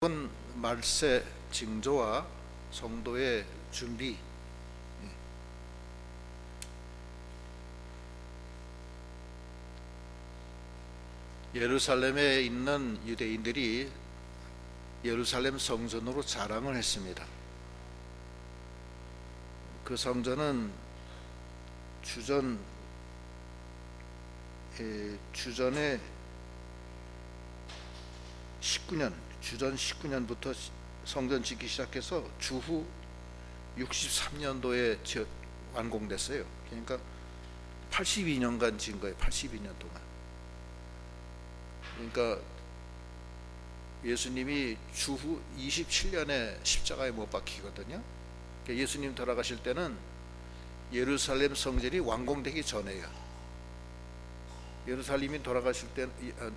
이번 말세 징조와 성도의 준비. 예루살렘에 있는 유대인들이 예루살렘 성전으로 자랑을 했습니다. 그 성전은 주전에 ju전 19년부터 성전 짓기 시작해서 주후 63년도에 완공됐어요. 그러니까 82년간 지은 거예요. 82년 동안. 그러니까 예수님이 주후 27년에 십자가에 못 박히거든요. 그러니까 예수님 돌아가실 때는 예루살렘 성전이 완공되기 전에요.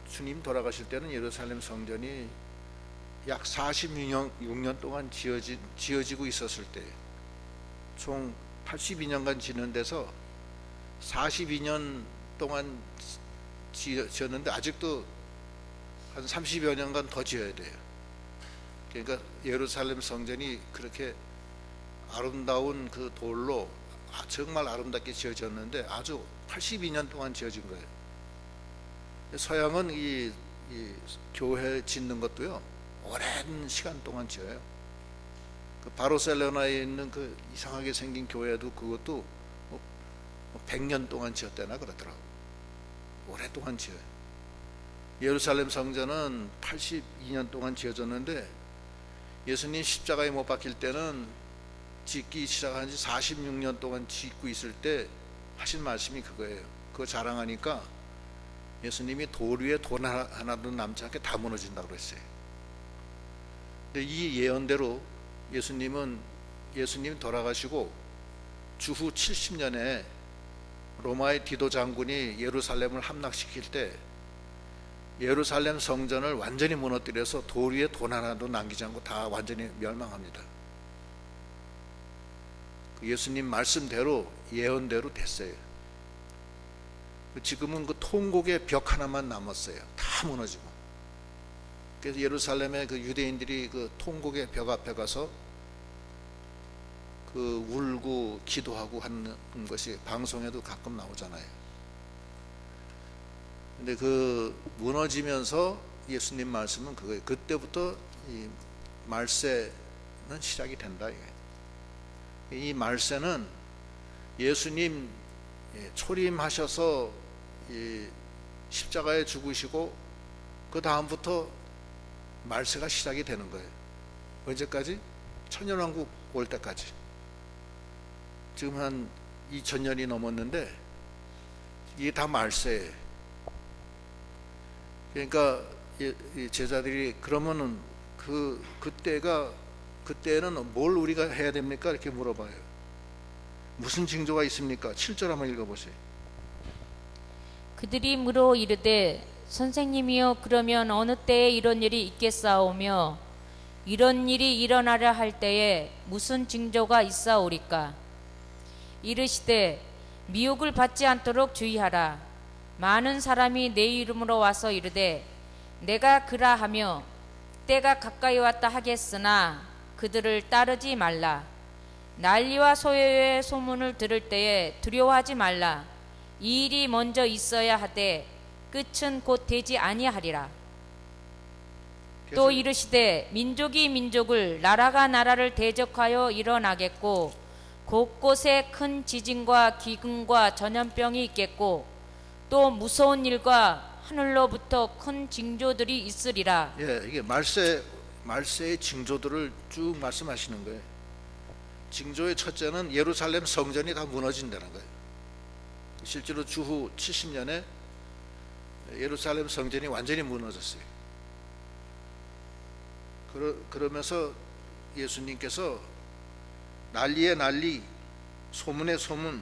주님 돌아가실 때는 예루살렘 성전이 약 46년 동안 지어지고 있었을 때, 총 82년간 지는 데서 42년 동안 지었는데 아직도 한 30여 년간 더 지어야 돼요. 그러니까 예루살렘 성전이 그렇게 아름다운 그 돌로 정말 아름답게 지어졌는데 아주 82년 동안 지어진 거예요. 서양은 이 교회 짓는 것도요, 오랜 시간 동안 지어요. 그 바르셀로나에 있는 그 이상하게 생긴 교회도 그것도 100년 동안 지었대나 그러더라고. 오랫동안 지어요. 예루살렘 성전은 82년 동안 지어졌는데 예수님 십자가에 못 박힐 때는 짓기 시작한 지 46년 동안 짓고 있을 때 하신 말씀이 그거예요. 그거 자랑하니까 예수님이 돌 위에 돈 하나도 남지 않게 다 무너진다고 그랬어요. 근데 이 예언대로 예수님 돌아가시고 주후 70년에 로마의 디도 장군이 예루살렘을 함락시킬 때 예루살렘 성전을 완전히 무너뜨려서 돌 위에 돈 하나도 남기지 않고 다 완전히 멸망합니다. 예수님 말씀대로, 예언대로 됐어요. 지금은 그 통곡의 벽 하나만 남았어요. 다 무너지고. 그래서 예루살렘의 그 유대인들이 그 통곡의 벽 앞에 가서 그 울고 기도하고 하는 것이 방송에도 가끔 나오잖아요. 근데 그 무너지면서 예수님 말씀은 그거예요. 그때부터 이 말세는 시작이 된다. 이 말세는 예수님 초림하셔서 이 십자가에 죽으시고 그 다음부터 말세가 시작이 되는 거예요. 언제까지? 천년왕국 올 때까지. 지금 한 2000년이 넘었는데 이게 다 말세예요. 그러니까 이 제자들이 그러면은 그때는 뭘 우리가 해야 됩니까? 이렇게 물어봐요. 무슨 징조가 있습니까? 7절 한번 읽어보세요. 그들이 물어 이르되 선생님이여 그러면 어느 때에 이런 일이 있겠사오며 이런 일이 일어나려 할 때에 무슨 징조가 있사오리까? 이르시되 미혹을 받지 않도록 주의하라. 많은 사람이 내 이름으로 와서 이르되 내가 그라하며 때가 가까이 왔다 하겠으나 그들을 따르지 말라. 난리와 소요의 소문을 들을 때에 두려워하지 말라. 이 일이 먼저 있어야 하되 끝은 곧 되지 아니하리라. 또 이르시되 민족이 민족을, 나라가 나라를 대적하여 일어나겠고 곳곳에 큰 지진과 기근과 전염병이 있겠고 또 무서운 일과 하늘로부터 큰 징조들이 있으리라. 이게 말세의 징조들을 쭉 말씀하시는 거예요. 징조의 첫째는 예루살렘 성전이 다 무너진다는 거예요. 실제로 주후 70년에 예루살렘 성전이 완전히 무너졌어요. 그러면서 예수님께서 난리에 난리, 소문에 소문,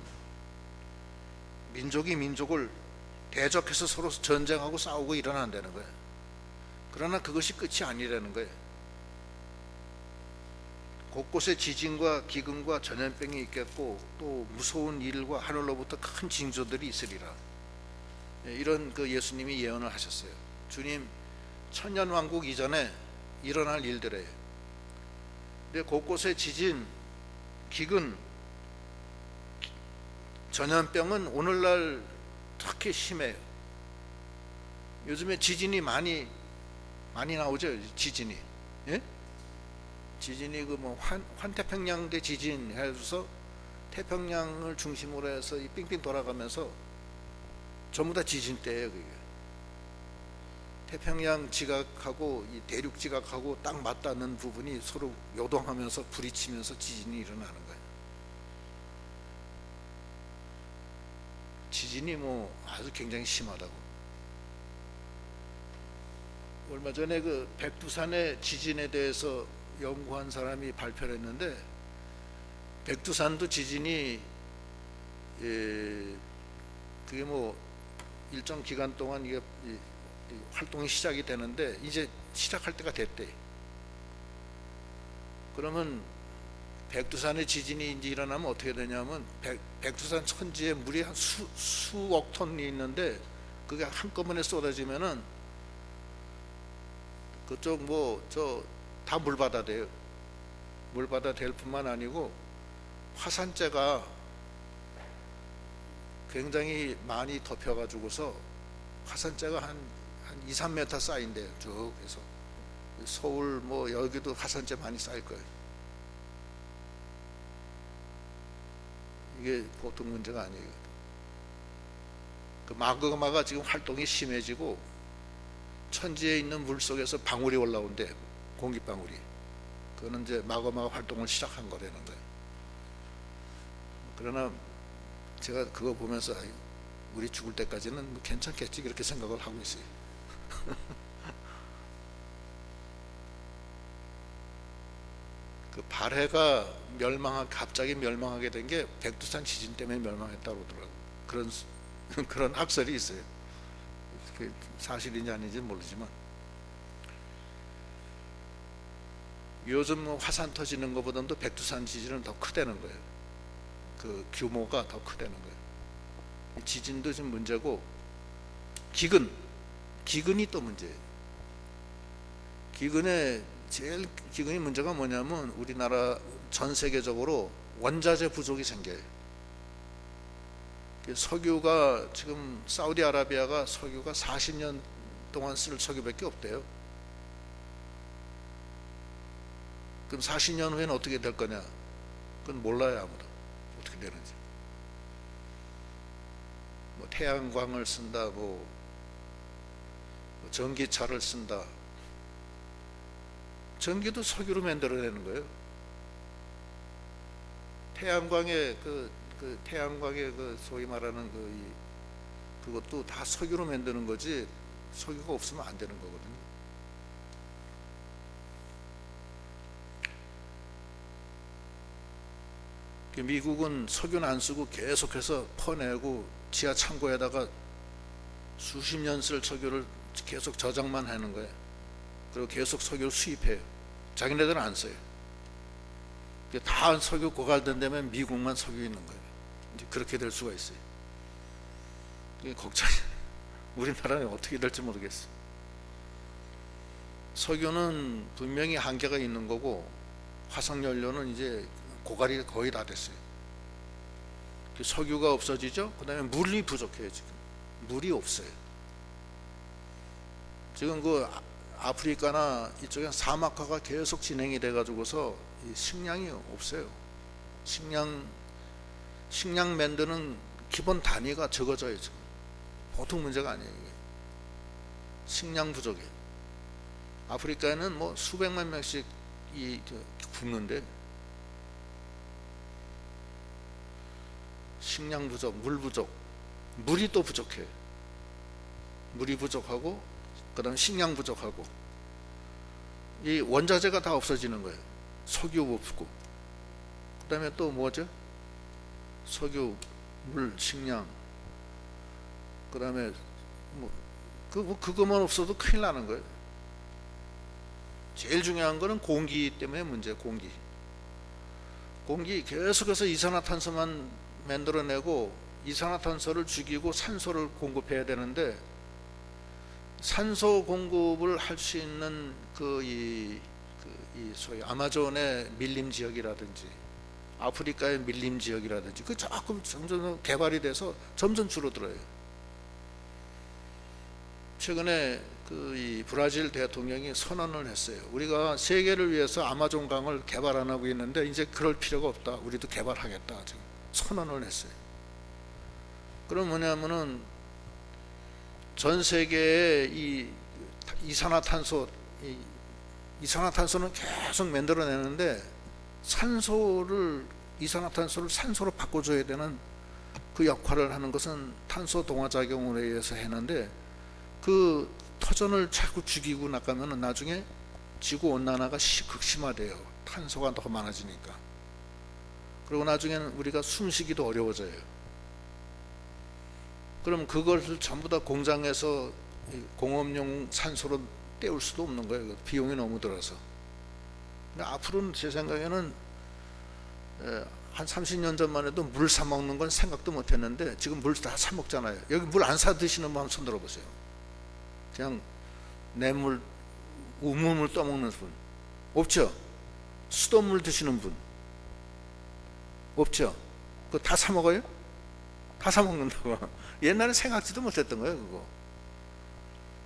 민족이 민족을 대적해서 서로 전쟁하고 싸우고 일어난다는 거예요. 그러나 그것이 끝이 아니라는 거예요. 곳곳에 지진과 기근과 전염병이 있겠고 또 무서운 일과 하늘로부터 큰 징조들이 있으리라. 이런 그 예수님이 예언을 하셨어요. 주님 천년왕국 이전에 일어날 일들이에요. 근데 곳곳에 지진, 기근, 전염병은 오늘날 특히 심해요. 요즘에 지진이 많이 나오죠. 지진이. 예? 지진이 그 뭐 환태평양대 지진 해서 태평양을 중심으로 해서 이 빙빙 돌아가면서 전부 다 지진대예요. 그게 태평양 지각하고 이 대륙 지각하고 딱 맞닿는 부분이 서로 요동하면서 부딪히면서 지진이 일어나는 거예요. 지진이 뭐 아주 굉장히 심하다고. 얼마 전에 그 백두산의 지진에 대해서 연구한 사람이 발표를 했는데, 백두산도 지진이 그게 뭐 일정 기간 동안 이게 활동이 시작이 되는데 이제 시작할 때가 됐대. 그러면 백두산의 지진이 이제 일어나면 어떻게 되냐면 백두산 천지에 물이 한 수억 톤이 있는데 그게 한꺼번에 쏟아지면은 그쪽 뭐 저 다 물바다 돼요. 물바다 될 뿐만 아니고 화산재가 굉장히 많이 덮여가지고서 화산재가 한 2, 3m 쌓인대요. 쭉 해서 서울 뭐 여기도 화산재 많이 쌓일 거예요. 이게 보통 문제가 아니에요. 그 마그마가 지금 활동이 심해지고 천지에 있는 물 속에서 방울이 올라온대. 공기방울이. 그거는 이제 마그마가 활동을 시작한 거라는 거예요. 그러나 제가 그거 보면서 우리 죽을 때까지는 뭐 괜찮겠지 그렇게 생각을 하고 있어요. 그 발해가 갑자기 멸망하게 된 게 백두산 지진 때문에 멸망했다고 그러더라고요. 그런 학설이 있어요. 그게 사실인지 아닌지 모르지만 요즘 뭐 화산 터지는 것보다도 백두산 지진은 더 크다는 거예요. 그 규모가 더 크다는 거예요. 지진도 좀 문제고 기근이 또 문제예요. 기근이 문제가 뭐냐면 우리나라 전 세계적으로 원자재 부족이 생겨요. 석유가 지금 사우디아라비아가 석유가 40년 동안 쓸 석유밖에 없대요. 그럼 40년 후에는 어떻게 될 거냐? 그건 몰라요. 아무도 어떻게 되는지. 뭐 태양광을 쓴다, 뭐 전기차를 쓴다. 전기도 석유로 만들어내는 거예요. 태양광의 태양광의 소위 말하는 그것도 다 석유로 만드는 거지 석유가 없으면 안 되는 거거든요. 미국은 석유는 안 쓰고 계속해서 퍼내고 지하 창고에다가 수십 년 쓸 석유를 계속 저장만 하는 거예요. 그리고 계속 석유를 수입해요. 자기네들은 안 써요. 다 석유 고갈된 데면 미국만 석유 있는 거예요. 이제 그렇게 될 수가 있어요. 걱정이. 우리나라는 어떻게 될지 모르겠어. 석유는 분명히 한계가 있는 거고 화석연료는 이제 고갈이 거의 다 됐어요. 석유가 없어지죠. 그 다음에 물이 부족해요. 지금 물이 없어요. 지금 그 아프리카나 이쪽에 사막화가 계속 진행이 돼 가지고서 식량이 없어요. 식량 만드는 기본 단위가 적어져요. 지금 보통 문제가 아니에요. 이게. 식량 부족이에요. 아프리카에는 뭐 수백만 명씩 굶는데 식량 부족, 물 부족, 물이 또 부족해. 물이 부족하고 그다음 식량 부족하고 이 원자재가 다 없어지는 거예요. 석유 없고 그다음에 또 뭐죠? 석유, 물, 식량 그다음에 그거만 없어도 큰일 나는 거예요. 제일 중요한 거는 공기 때문에 문제. 공기 계속해서 이산화탄소만 만들어내고 이산화탄소를 죽이고 산소를 공급해야 되는데 산소 공급을 할 수 있는 이 소위 아마존의 밀림 지역이라든지 아프리카의 밀림 지역이라든지 그 조금 점점 개발이 돼서 점점 줄어들어요. 최근에 이 브라질 대통령이 선언을 했어요. 우리가 세계를 위해서 아마존 강을 개발 안 하고 있는데 이제 그럴 필요가 없다. 우리도 개발하겠다. 지금 선언을 했어요. 그럼 뭐냐면은 전 세계에 이 이산화탄소는 계속 만들어내는데 이산화탄소를 산소로 바꿔줘야 되는 그 역할을 하는 것은 탄소 동화 작용으로 의해서 했는데 그 터전을 자꾸 죽이고 나가면 나중에 지구 온난화가 극심화돼요. 탄소가 더 많아지니까. 그리고 나중에는 우리가 숨쉬기도 어려워져요. 그럼 그것을 전부 다 공장에서 공업용 산소로 때울 수도 없는 거예요. 비용이 너무 들어서. 근데 앞으로는 제 생각에는 한 30년 전만 해도 물 사 먹는 건 생각도 못 했는데 지금 물 다 사 먹잖아요. 여기 물 안 사 드시는 분 한번 손 들어보세요. 그냥 내물, 우물물 떠먹는 분 없죠? 수돗물 드시는 분 없죠? 그거 다 사 먹어요? 다 사 먹는다고. 옛날에 생각지도 못했던 거예요. 그거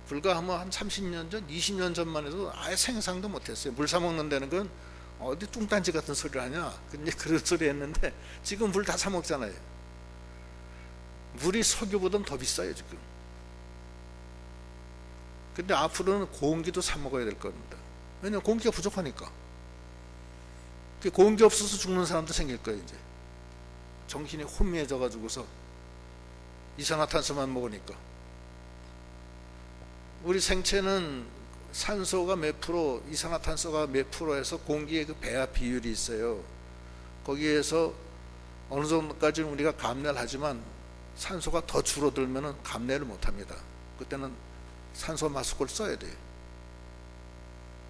불과 한 30년 전, 20년 전만 해도 아예 생상도 못했어요. 물 사 먹는 데는 건 어디 뚱딴지 같은 소리를 하냐, 근데 그런 소리 했는데 지금 물 다 사 먹잖아요. 물이 석유보다 더 비싸요 지금. 근데 앞으로는 공기도 사 먹어야 될 겁니다. 왜냐면 공기가 부족하니까. 공기 없어서 죽는 사람도 생길 거예요. 이제 정신이 혼미해져 가지고서 이산화탄소만 먹으니까. 우리 생체는 산소가 몇 프로, 이산화탄소가 몇 프로에서 공기의 그 배합 비율이 있어요. 거기에서 어느 정도까지는 우리가 감내를 하지만 산소가 더 줄어들면 감내를 못합니다. 그때는 산소 마스크를 써야 돼요.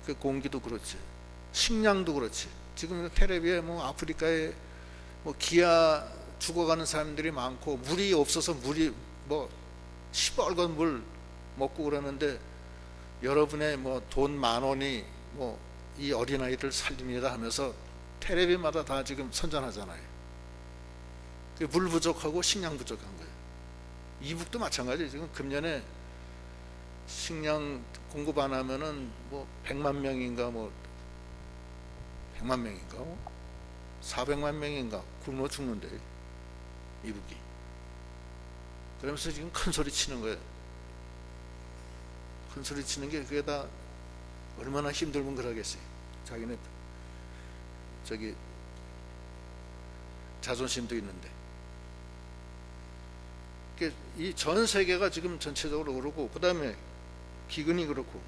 그 공기도 그렇지, 식량도 그렇지. 지금 텔레비에 아프리카에 기아 죽어가는 사람들이 많고 물이 없어서 물이 시뻘건 물 먹고 그러는데 여러분의 돈 10,000원이 이 어린아이들 살립니다 하면서 텔레비마다 다 지금 선전하잖아요. 물 부족하고 식량 부족한 거예요. 이북도 마찬가지예요. 지금 금년에 식량 공급 안 하면은 100만 명인가 100만 명인가 400만 명인가 굶어 죽는데 이북이. 그러면서 지금 큰 소리 치는 거예요. 큰 소리 치는 게 그게 다 얼마나 힘들면 그러겠어요. 자기네 자존심도 있는데. 이 전 세계가 지금 전체적으로 그렇고, 그 다음에 기근이 그렇고,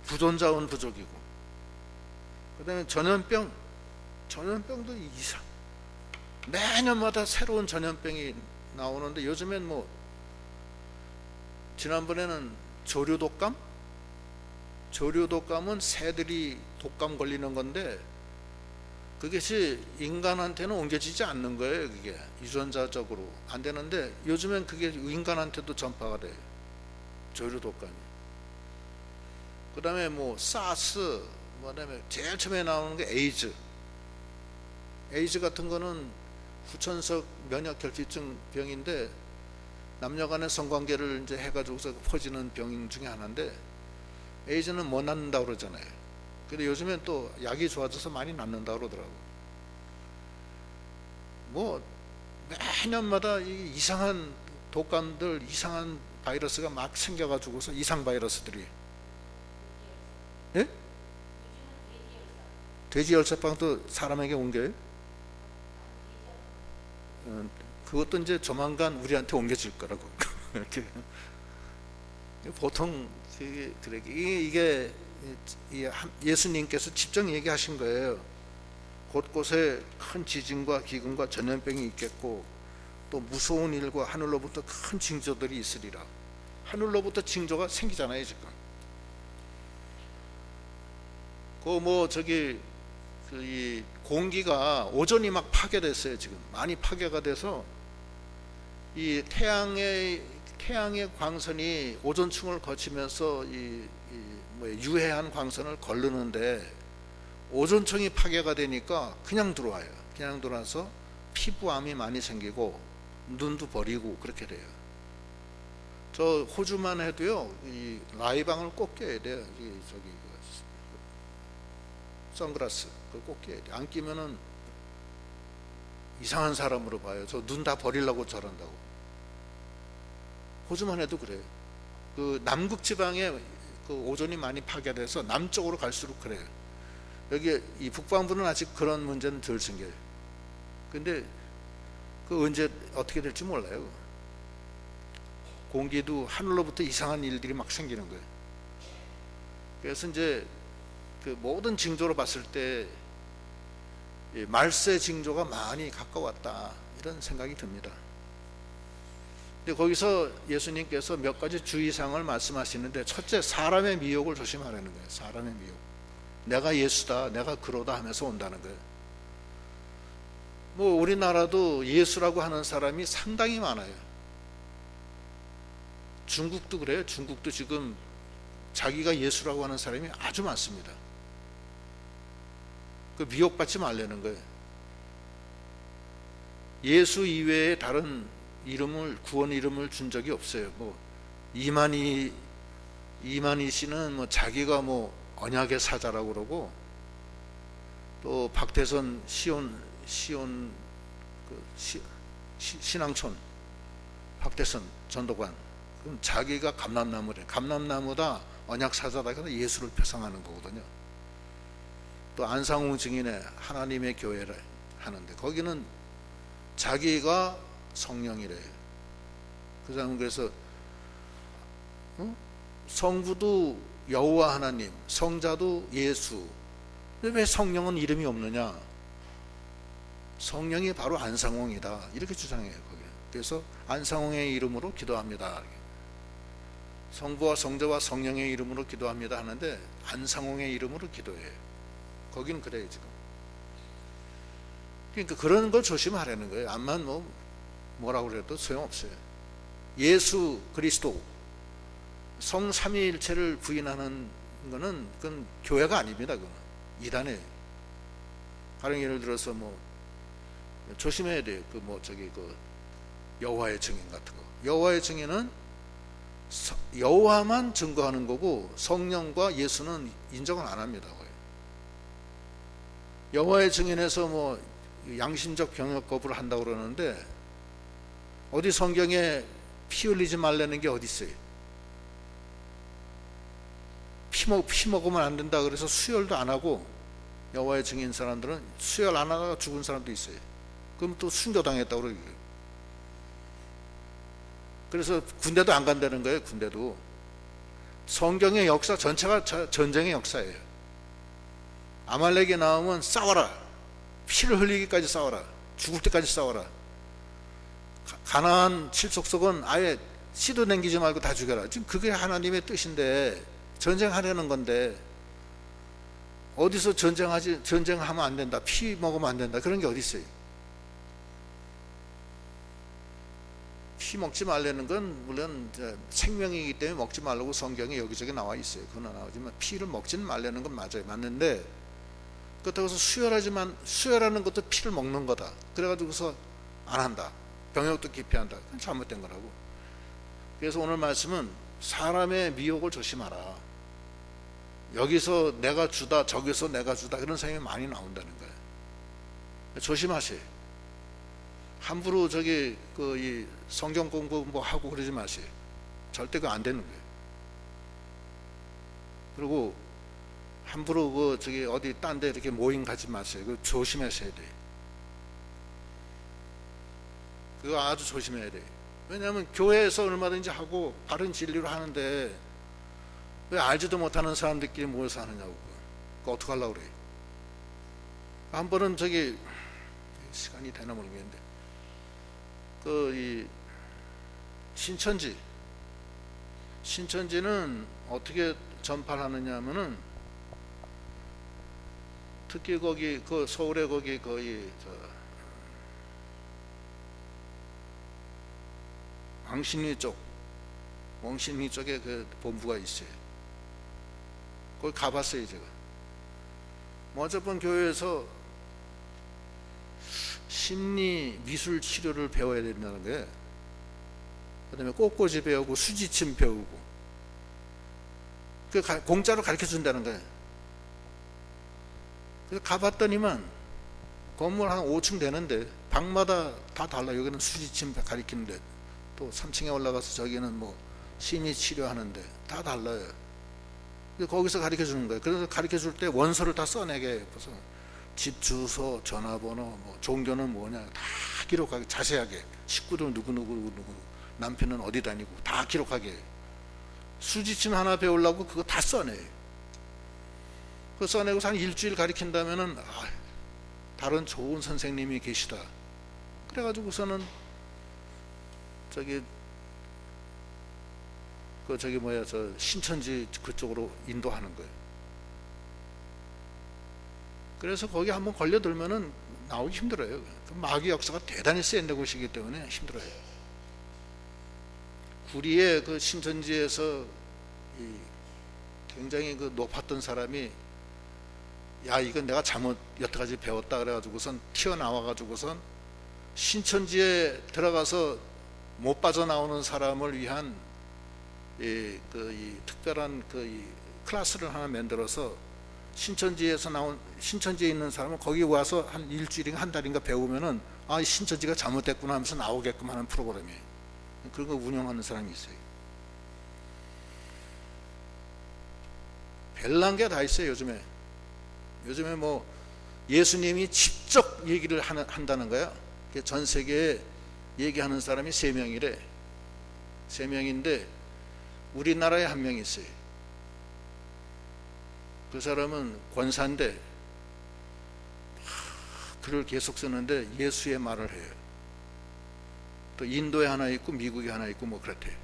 부존자원 부족이고, 그 다음에 전염병도 이상. 매년마다 새로운 전염병이 나오는데 요즘엔 지난번에는 조류독감은 새들이 독감 걸리는 건데 그것이 인간한테는 옮겨지지 않는 거예요. 그게 유전자적으로 안 되는데 요즘엔 그게 인간한테도 전파가 돼요. 조류독감이. 그 다음에 사스, 그다음에 제일 처음에 나오는 게 에이즈 같은 거는 후천성 면역결핍증 병인데 남녀간의 성관계를 이제 해가지고서 퍼지는 병 중에 하나인데 에이즈는 못 낫는다고 그러잖아요. 근데 요즘엔 또 약이 좋아져서 많이 낫는다고 그러더라고. 매년마다 이 이상한 독감들, 이상한 바이러스가 막 생겨가지고서 이상 바이러스들이. 예? 돼지열사병도 사람에게 옮겨요? 그것도 이제 조만간 우리한테 옮겨질 거라고. 이렇게 보통 이게 예수님께서 직접 얘기하신 거예요. 곳곳에 큰 지진과 기근과 전염병이 있겠고 또 무서운 일과 하늘로부터 큰 징조들이 있으리라. 하늘로부터 징조가 생기잖아요 지금. 이 공기가 오존이 막 파괴됐어요. 지금 많이 파괴가 돼서 이 태양의 광선이 오존층을 거치면서 뭐 유해한 광선을 거르는데 오존층이 파괴가 되니까 그냥 들어와요. 그냥 들어와서 피부암이 많이 생기고 눈도 버리고 그렇게 돼요. 저 호주만 해도요, 이 라이방을 꼭 껴야 돼요. 저기 선글라스 그걸 꼭 껴야 돼요. 안 끼면은 이상한 사람으로 봐요. 저 눈 다 버리려고 저런다고. 호주만 해도 그래요. 그 남극 지방에 그 오존이 많이 파괴돼서 남쪽으로 갈수록 그래요. 여기 이 북반부는 아직 그런 문제는 덜 생겨요. 근데 그 언제 어떻게 될지 몰라요. 공기도 하늘로부터 이상한 일들이 막 생기는 거예요. 그래서 이제 그 모든 징조로 봤을 때 말세 징조가 많이 가까웠다 이런 생각이 듭니다. 근데 거기서 예수님께서 몇 가지 주의사항을 말씀하시는데, 첫째, 사람의 미혹을 조심하라는 거예요. 사람의 미혹. 내가 예수다, 내가 그러다 하면서 온다는 거예요. 뭐 우리나라도 예수라고 하는 사람이 상당히 많아요. 중국도 그래요. 중국도 지금 자기가 예수라고 하는 사람이 아주 많습니다. 그 미혹받지 말라는 거예요. 예수 이외에 다른 이름을, 구원 이름을 준 적이 없어요. 뭐 이만희 씨는 뭐 자기가 뭐 언약의 사자라고 그러고, 또 박태선 신앙촌 박태선 전도관, 그럼 자기가 감람나무래. 감람나무다, 언약 사자다. 그래서 예수를 표상하는 거거든요. 또 안상홍 증인의 하나님의 교회를 하는데 거기는 자기가 성령이래요. 그 사람은 그래서 성부도 여호와 하나님, 성자도 예수. 근데 왜 성령은 이름이 없느냐? 성령이 바로 안상홍이다 이렇게 주장해요. 거기. 그래서 안상홍의 이름으로 기도합니다. 성부와 성자와 성령의 이름으로 기도합니다 하는데 안상홍의 이름으로 기도해요. 거기는 그래요 지금. 그러니까 그런 걸 조심하라는 거예요. 암만 뭐라고 그래도 소용없어요. 예수 그리스도 성삼위일체를 부인하는 거는 그건 교회가 아닙니다. 그건 이단이에요. 가령 예를 들어서 뭐 조심해야 돼요. 그 여호와의 증인 같은 거. 여호와의 증인은 여호와만 증거하는 거고 성령과 예수는 인정을 안 합니다. 여호와의 증인에서 뭐 양심적 병역 거부를 한다고 그러는데 어디 성경에 피 흘리지 말라는 게 어디 있어요? 피 먹으면 안 된다 그래서 수혈도 안 하고, 여호와의 증인 사람들은 수혈 안 하다가 죽은 사람도 있어요. 그럼 또 순교당했다고 그러고. 그래서 군대도 안 간다는 거예요. 군대도. 성경의 역사 전체가 전쟁의 역사예요. 아말렉이 나오면 싸워라. 피를 흘리기까지 싸워라. 죽을 때까지 싸워라. 가나안 칠족속은 아예 씨도 남기지 말고 다 죽여라. 지금 그게 하나님의 뜻인데, 전쟁하려는 건데 어디서 전쟁하면 안 된다, 피 먹으면 안 된다, 그런 게 어디 있어요? 피 먹지 말라는 건 물론 생명이기 때문에 먹지 말라고 성경에 여기저기 나와 있어요. 그건 나오지만 피를 먹지는 말라는 건 맞아요. 맞는데 그렇다고 해서 수혈하는 것도 피를 먹는 거다. 그래가지고서 안 한다. 병역도 기피한다. 그건 잘못된 거라고. 그래서 오늘 말씀은 사람의 미혹을 조심하라. 여기서 내가 주다, 저기서 내가 주다, 그런 생각이 많이 나온다는 거예요. 조심하세요. 함부로 이 성경 공부 뭐 하고 그러지 마세요. 절대 그거 안 되는 거예요. 그리고 함부로 어디 딴 데 이렇게 모임 가지 마세요. 그거 조심하셔야 돼요. 그거 아주 조심해야 돼요. 왜냐하면 교회에서 얼마든지 하고 바른 진리로 하는데 왜 알지도 못하는 사람들끼리 모여서 하느냐고. 그거 어떡하려고 그래요. 한 번은 시간이 되나 모르겠는데 이 신천지는 어떻게 전파를 하느냐 하면은, 특히 거기 서울에 거기 왕신리 쪽에 그 본부가 있어요. 거기 가봤어요 제가. 뭐 어쨌든 교회에서 심리 미술 치료를 배워야 된다는 거예요. 그다음에 꽃꽂이 배우고 수지침 배우고 그 공짜로 가르쳐 준다는 거예요. 그래서 가봤더니만 건물 한 5층 되는데 방마다 다 달라. 여기는 수지침 가르치는데 또 3층에 올라가서 저기는 뭐 심리 치료하는데 다 달라요. 거기서 가르쳐 주는 거예요. 그래서 가르쳐 줄 때 원서를 다 써내게 해요. 그래서 집 주소, 전화번호, 뭐 종교는 뭐냐 다 기록하게 자세하게 식구들 누구 남편은 어디 다니고 다 기록하게 해요. 수지침 하나 배우려고 그거 다 써내요. 그 써내고 한 일주일 가르친다면은 다른 좋은 선생님이 계시다. 그래가지고서는 저기 저 신천지 그쪽으로 인도하는 거예요. 그래서 거기 한번 걸려들면은 나오기 힘들어요. 마귀 역사가 대단히 센 곳이기 때문에 힘들어요. 구리에 그 신천지에서 굉장히 그 높았던 사람이 야 이건 내가 잘못 여태까지 배웠다 그래가지고선 튀어나와가지고선 신천지에 들어가서 못 빠져나오는 사람을 위한 이 특별한 클래스를 하나 만들어서 신천지에 있는 사람은 거기 와서 한 일주일인가 한 달인가 배우면은 신천지가 잘못됐구나 하면서 나오게끔 하는 프로그램이에요. 그런 거 운영하는 사람이 있어요. 별난 게 다 있어요. 요즘에 뭐 예수님이 직접 얘기를 한다는 거야. 전 세계에 얘기하는 사람이 3명이래. 3명인데 우리나라에 한 명 있어요. 그 사람은 권사인데 글을 계속 쓰는데 예수의 말을 해요. 또 인도에 하나 있고 미국에 하나 있고 뭐 그렇대.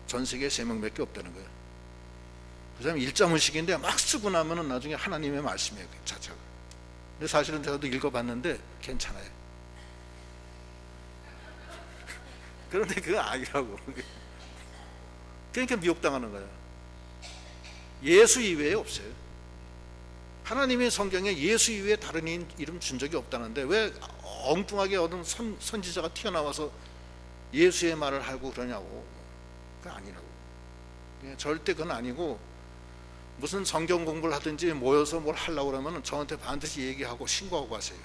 전 세계에 3명밖에 없다는 거예요. 그 사람이 일자무식인데 막 쓰고 나면은 나중에 하나님의 말씀이에요. 그 자체가. 근데 사실은 저도 읽어봤는데 괜찮아요. 그런데 그거 아니라고. 그러니까 미혹당하는 거예요. 예수 이외에 없어요. 하나님의 성경에 예수 이외에 다른 이름 준 적이 없다는데 왜 엉뚱하게 어떤 선지자가 튀어나와서 예수의 말을 하고 그러냐고. 그거 아니라고. 절대 그건 아니고 무슨 성경 공부를 하든지 모여서 뭘 하려고 그러면 저한테 반드시 얘기하고 신고하고 가세요.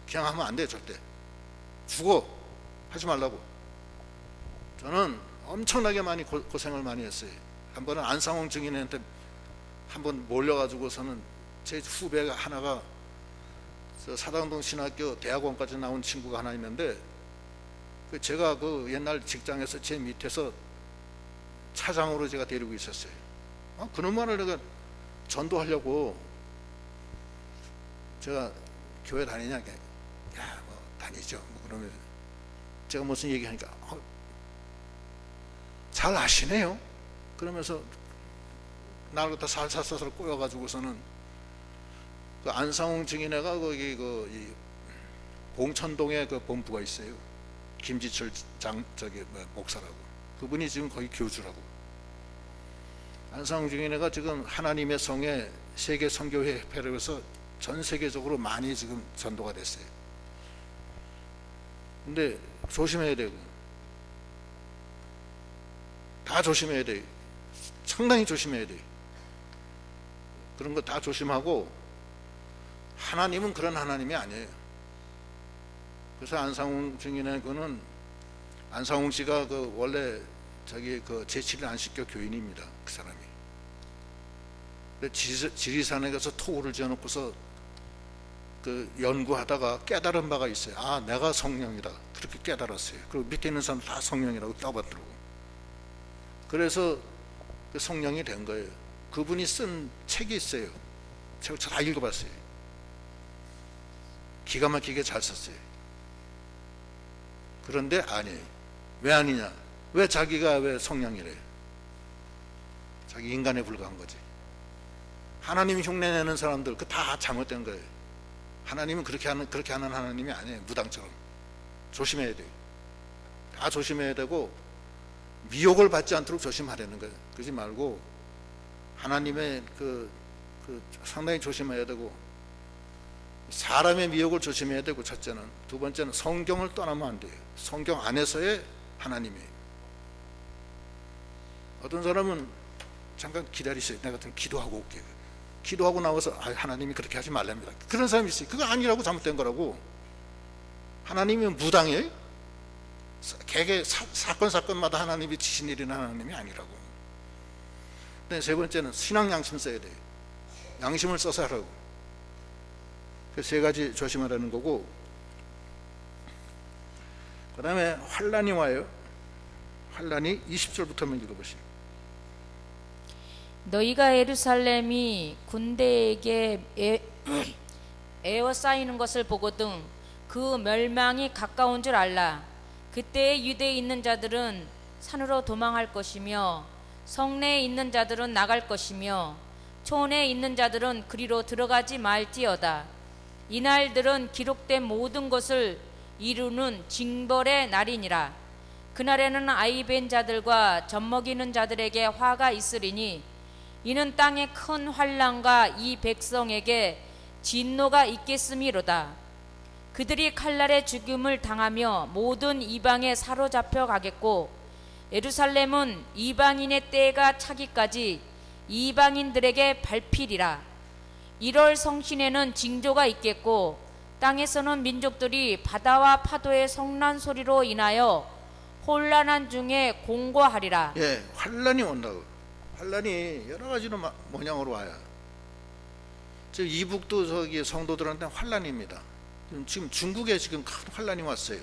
그냥 하면 안 돼. 절대 죽어 하지 말라고. 저는 엄청나게 많이 고생을 많이 했어요. 한 번은 안상홍 증인한테 한번 몰려가지고서는 제 후배가 하나가 사당동 신학교 대학원까지 나온 친구가 하나 있는데 제가 그 옛날 직장에서 제 밑에서 차장으로 제가 데리고 있었어요. 그놈만을 내가 전도하려고 제가 교회 다니냐? 야, 뭐 다니죠. 뭐 그러면 제가 무슨 얘기하니까 잘 아시네요. 그러면서 나를 갖다 살살살살 꼬여가지고서는 그 안상홍 증인회가 거기 이 봉천동에 그 본부가 있어요. 김지철 목사라고. 그분이 지금 거기 교주라고. 안상홍 증인회가 지금 하나님의 성에 세계 선교회 협회를 해서 전 세계적으로 많이 지금 전도가 됐어요. 근데 조심해야 되고 다 조심해야 돼. 상당히 조심해야 돼. 그런 거 다 조심하고 하나님은 그런 하나님이 아니에요. 그래서 안상홍 증인의 그는 안상홍 씨가 그 원래 저기 그 제7일 안식교 교인입니다. 그 사람이. 근데 지리산에 가서 토구를 지어놓고서 그 연구하다가 깨달은 바가 있어요. 내가 성령이다. 그렇게 깨달았어요. 그리고 밑에 있는 사람 다 성령이라고 떠받들고. 그래서 그 성령이 된 거예요. 그분이 쓴 책이 있어요. 제가 다 읽어봤어요. 기가 막히게 잘 썼어요. 그런데 아니에요. 왜 아니냐? 왜 자기가 왜 성령이래요? 자기 인간에 불과한 거지. 하나님 흉내내는 사람들 그 다 잘못된 거예요. 하나님은 그렇게 하는 하나님이 아니에요. 무당처럼. 조심해야 돼요. 다 조심해야 되고 미혹을 받지 않도록 조심하라는 거예요. 그러지 말고 하나님의 그 상당히 조심해야 되고, 사람의 미혹을 조심해야 되고, 첫째는. 두 번째는 성경을 떠나면 안 돼요. 성경 안에서의 하나님이에요. 어떤 사람은 잠깐 기다리세요, 내가 좀 기도하고 올게. 기도하고 나와서 하나님이 그렇게 하지 말랍니다. 그런 사람이 있어요. 그거 아니라고, 잘못된 거라고. 하나님이 무당이에요? 개개 사건마다 하나님이 지신 일이나 하나님이 아니라고. 근데 세 번째는 신앙 양심 써야 돼요. 양심을 써서 하라고. 그래서 세 가지 조심하라는 거고, 그 다음에 환란이 와요. 환란이 20절부터 한번 읽어보시죠. 너희가 예루살렘이 군대에게 에워싸이는 것을 보거든 그 멸망이 가까운 줄 알라. 그때에 유대에 있는 자들은 산으로 도망할 것이며 성내에 있는 자들은 나갈 것이며 촌에 있는 자들은 그리로 들어가지 말지어다. 이 날들은 기록된 모든 것을 이루는 징벌의 날이니라. 그날에는 아이 벤 자들과 젖먹이는 자들에게 화가 있으리니 이는 땅에 큰 환난과 이 백성에게 진노가 있겠음이로다. 그들이 칼날의 죽임을 당하며 모든 이방에 사로잡혀 가겠고 예루살렘은 이방인의 때가 차기까지 이방인들에게 밟히리라. 1월 성신에는 징조가 있겠고 땅에서는 민족들이 바다와 파도의 성난 소리로 인하여 혼란한 중에 공고하리라. 예, 환란이 온다고. 환란이 여러 가지로 모양으로 와요. 즉 이북도 저기 성도들한테 환란입니다. 지금 중국에 지금 큰 환란이 왔어요.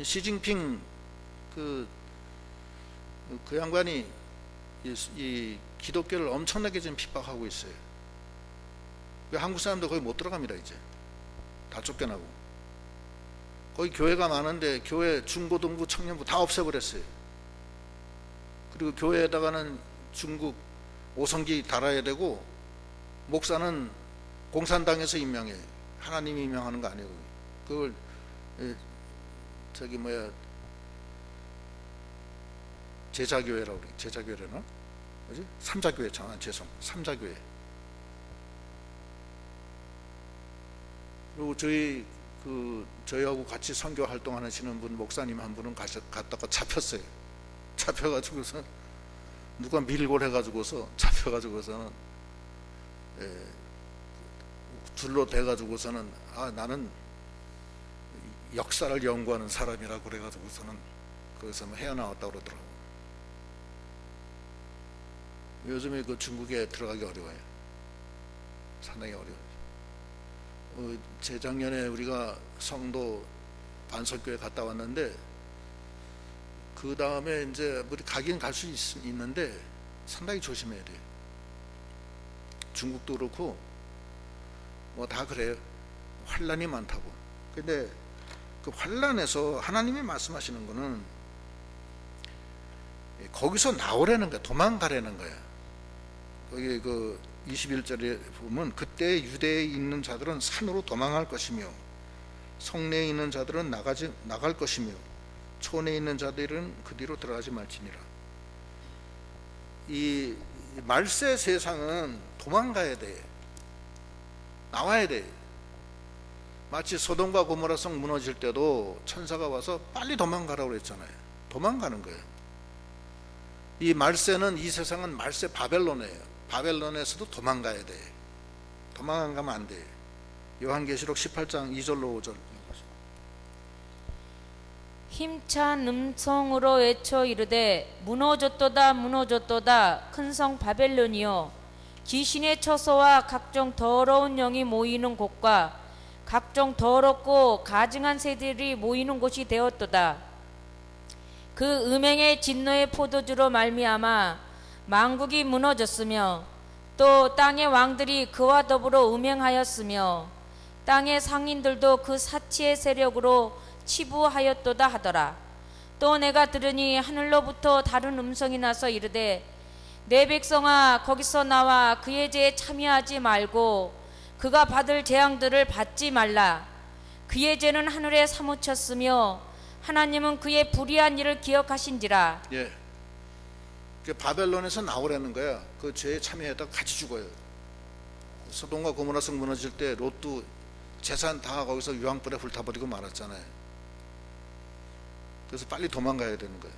시진핑 그 양반이 이 기독교를 엄청나게 지금 핍박하고 있어요. 한국 사람들 거의 못 들어갑니다. 이제 다 쫓겨나고. 거기 교회가 많은데 교회 중고등부 청년부 다 없애버렸어요. 그리고 교회에다가는 중국 5성기 달아야 되고, 목사는 공산당에서 임명해요. 하나님이 임명하는 거 아니고. 그걸 저기 제자교회라고 그래. 제자교회라나? 뭐지? 삼자교회. 삼자교회. 그리고 저희하고 같이 선교 활동하시는 분, 목사님 한 분은 갔다가 잡혔어요. 잡혀가지고서 누가 밀고 해가지고서 잡혀가지고서는 줄로 대가지고서는 나는 역사를 연구하는 사람이라고 그래가지고서는 거기서 헤어나왔다고 그러더라고. 요즘에 그 중국에 들어가기 어려워요. 상당히 어려워요. 재작년에 우리가 성도 반석교회 갔다 왔는데, 그 다음에 이제 우리 가긴 갈 수 있는데 상당히 조심해야 돼요. 중국도 그렇고 뭐 다 그래요. 환란이 많다고. 근데 그 환란에서 하나님이 말씀하시는 거는 거기서 나오라는 거야. 도망가라는 거야. 거기 그 21절에 보면 그때 유대에 있는 자들은 산으로 도망할 것이며 성내에 있는 자들은 나갈 것이며 촌에 있는 자들은 그 뒤로 들어가지 말지니라. 이 말세 세상은 도망가야 돼. 나와야 돼. 마치 소돔과 고모라 성 무너질 때도 천사가 와서 빨리 도망가라고 그랬잖아요. 도망가는 거예요. 이 말세는, 이 세상은 말세 바벨론이에요. 바벨론에서도 도망가야 돼. 도망 가면 안 돼. 요한계시록 18장 2절로 5절. 힘찬 음성으로 외쳐 이르되 무너졌도다 무너졌도다 큰 성 바벨론이여, 귀신의 처소와 각종 더러운 영이 모이는 곳과 각종 더럽고 가증한 새들이 모이는 곳이 되었도다. 그 음행의 진노의 포도주로 말미암아 만국이 무너졌으며 또 땅의 왕들이 그와 더불어 음행하였으며 땅의 상인들도 그 사치의 세력으로 치부하였도다 하더라. 또 내가 들으니 하늘로부터 다른 음성이 나서 이르되 내 백성아 거기서 나와 그의 죄에 참여하지 말고 그가 받을 재앙들을 받지 말라. 그의 죄는 하늘에 사무쳤으며 하나님은 그의 불의한 일을 기억하신지라. 예. 그 바벨론에서 나오라는 거야. 그 죄에 참여하다가 같이 죽어요. 소돔과 고모라성 무너질 때 롯도 재산 다 거기서 유황불에 불타버리고 말았잖아요. 그래서 빨리 도망가야 되는 거예요.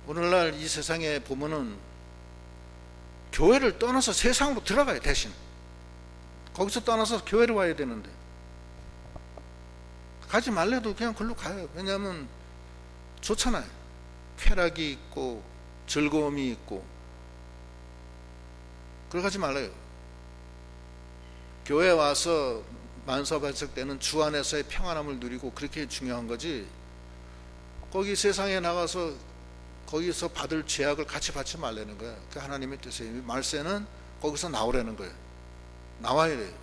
오늘날 이 세상에 보면은 교회를 떠나서 세상으로 들어가요. 대신 거기서 떠나서 교회로 와야 되는데 가지 말래도 그냥 글로 가요. 왜냐하면 좋잖아요. 쾌락이 있고 즐거움이 있고. 그러 가지 말래요. 교회에 와서 만사발석 때는 주 안에서의 평안함을 누리고 그렇게 중요한 거지, 거기 세상에 나가서 거기서 받을 죄악을 같이 받지 말라는 거예요. 그 하나님의 뜻이에요. 말세는 거기서 나오라는 거예요. 나와야 돼요.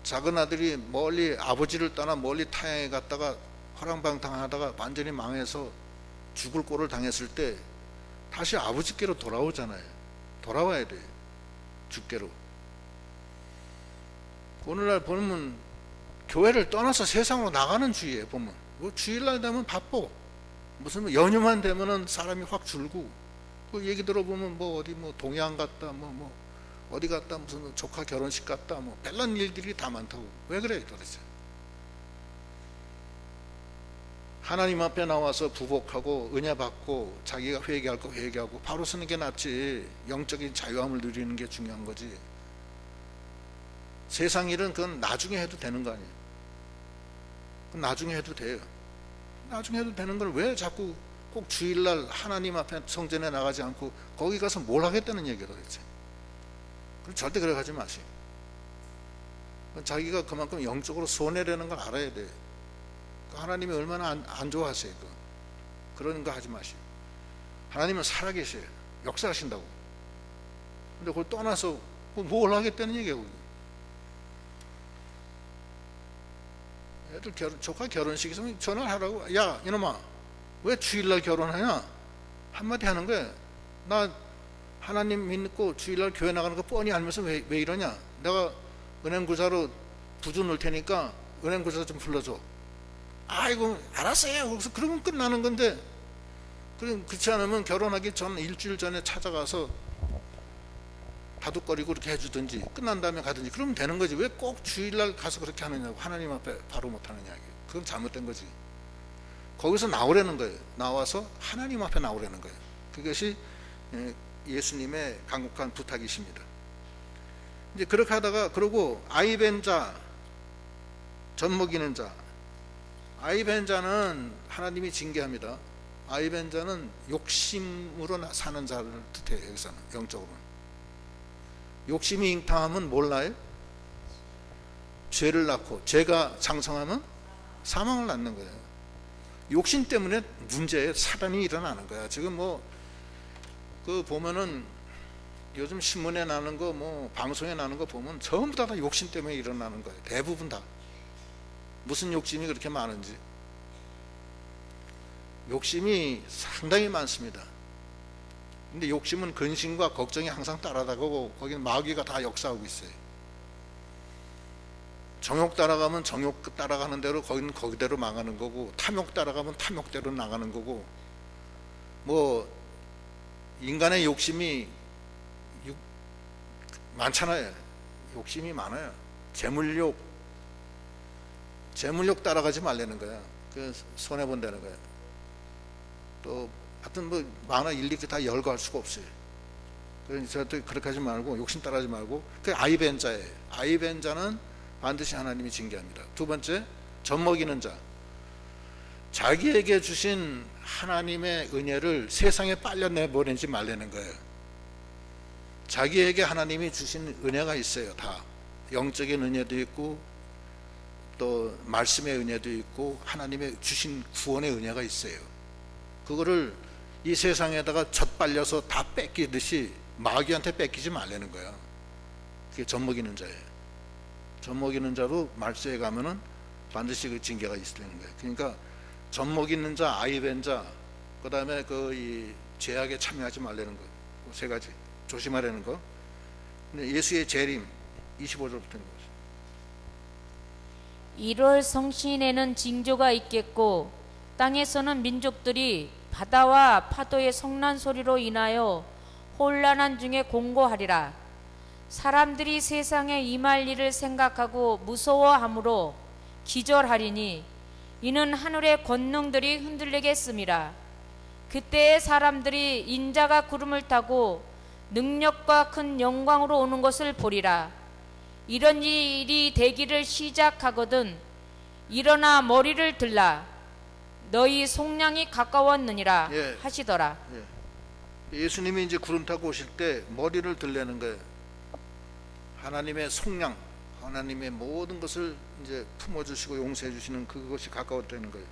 작은 아들이 멀리 아버지를 떠나 멀리 타향에 갔다가 허랑방탕하다가 완전히 망해서 죽을 꼴을 당했을 때 다시 아버지께로 돌아오잖아요. 돌아와야 돼요. 주께로. 오늘날 보면 교회를 떠나서 세상으로 나가는 주의예요. 보면 뭐 주일날 되면 바빠. 무슨 연휴만 되면은 사람이 확 줄고, 그 얘기 들어보면 뭐 어디 뭐 동양 갔다 뭐 어디 갔다 무슨 조카 결혼식 갔다 뭐 별난 일들이 다 많다고. 왜 그래요 도대체? 하나님 앞에 나와서 부복하고 은혜 받고 자기가 회개할 거 회개하고 바로 서는 게 낫지, 영적인 자유함을 누리는 게 중요한 거지. 세상 일은 그건 나중에 해도 되는 거 아니에요. 그건 나중에 해도 돼요. 나중에 해도 되는 걸 왜 자꾸 꼭 주일날 하나님 앞에 성전에 나가지 않고 거기 가서 뭘 하겠다는 얘기예요 도대체. 그럼 절대 그래 가지 마시고, 자기가 그만큼 영적으로 손해라는 걸 알아야 돼요. 하나님이 얼마나 안 좋아하세요. 그런 거 하지 마시고. 하나님은 살아계셔요. 역사하신다고. 근데 그걸 떠나서 뭘 하겠다는 얘기예요. 애들 조카 결혼식 있으면 전화하라고. 야 이놈아, 왜 주일날 결혼하냐? 한마디 하는 거야. 나 하나님 믿고 주일날 교회 나가는 거 뻔히 알면서 왜 이러냐? 내가 은행구자로 부주 넣을 테니까 은행구자 좀 불러줘. 아이고 알았어요. 그래서 그러면 끝나는 건데, 그럼 그렇지 않으면 결혼하기 전 일주일 전에 찾아가서 다독거리고 그렇게 해주든지 끝난 다음에 가든지 그러면 되는 거지. 왜 꼭 주일날 가서 그렇게 하느냐고. 하나님 앞에 바로 못하느냐. 그건 잘못된 거지. 거기서 나오라는 거예요. 나와서 하나님 앞에 나오라는 거예요. 그것이 예수님의 간곡한 부탁이십니다. 이제 그렇게 하다가, 그러고 아이벤 자, 젖먹이는 자. 아이벤 자는 하나님이 징계합니다. 아이벤 자는 욕심으로 사는 자를 뜻해요. 여기서는 영적으로는. 욕심이 잉탕하면 몰라요? 죄를 낳고, 죄가 장성하면 사망을 낳는 거예요. 욕심 때문에 문제에 사단이 일어나는 거야. 지금 그 보면은 요즘 신문에 나는 거 방송에 나는 거 보면 전부 다 욕심 때문에 일어나는 거예요. 대부분 다. 무슨 욕심이 그렇게 많은지. 욕심이 상당히 많습니다. 근데 욕심은 근심과 걱정이 항상 따라다니고 거기는 마귀가 다 역사하고 있어요. 정욕 따라가면 정욕 따라가는 대로 거기는 거기대로 망하는 거고, 탐욕 따라가면 탐욕대로 나가는 거고, 인간의 욕심이 많잖아요. 욕심이 많아요. 재물욕 따라가지 말라는 거야. 그 손해 본다는 거야. 또 하여튼 많아. 일일이 다 열거할 수가 없어요. 그래서 그렇게 하지 말고, 욕심 따라하지 말고. 그 아이벤자예요. 아이벤자는 반드시 하나님이 징계합니다. 두 번째, 젖먹이는 자. 자기에게 주신 하나님의 은혜를 세상에 빨려내보내지 말라는 거예요. 자기에게 하나님이 주신 은혜가 있어요. 다 영적인 은혜도 있고 또 말씀의 은혜도 있고 하나님의 주신 구원의 은혜가 있어요. 그거를 이 세상에다가 젖빨려서 다 뺏기듯이 마귀한테 뺏기지 말라는 거야. 그게 젖먹이는 자예요. 젖먹이는 자로 말세에 가면은 반드시 그 징계가 있다는 거예요. 그러니까 젖먹이는 자, 아이벤 자, 그 다음에 이 죄악에 참여하지 말라는 거. 그 세 가지 조심하라는 거. 근데 예수의 재림 25절부터인 거죠. 1월 성신에는 징조가 있겠고 땅에서는 민족들이 바다와 파도의 성난 소리로 인하여 혼란한 중에 공고하리라. 사람들이 세상에 임할 일을 생각하고 무서워하므로 기절하리니 이는 하늘의 권능들이 흔들리겠음이라. 그때에 사람들이 인자가 구름을 타고 능력과 큰 영광으로 오는 것을 보리라. 이런 일이 되기를 시작하거든 일어나 머리를 들라. 너희 속량이 가까웠느니라 예. 하시더라. 예수님이 이제 구름 타고 오실 때 머리를 들려는 거예요. 하나님의 속량, 하나님의 모든 것을 이제 품어주시고 용서해 주시는 그것이 가까웠다는 거예요.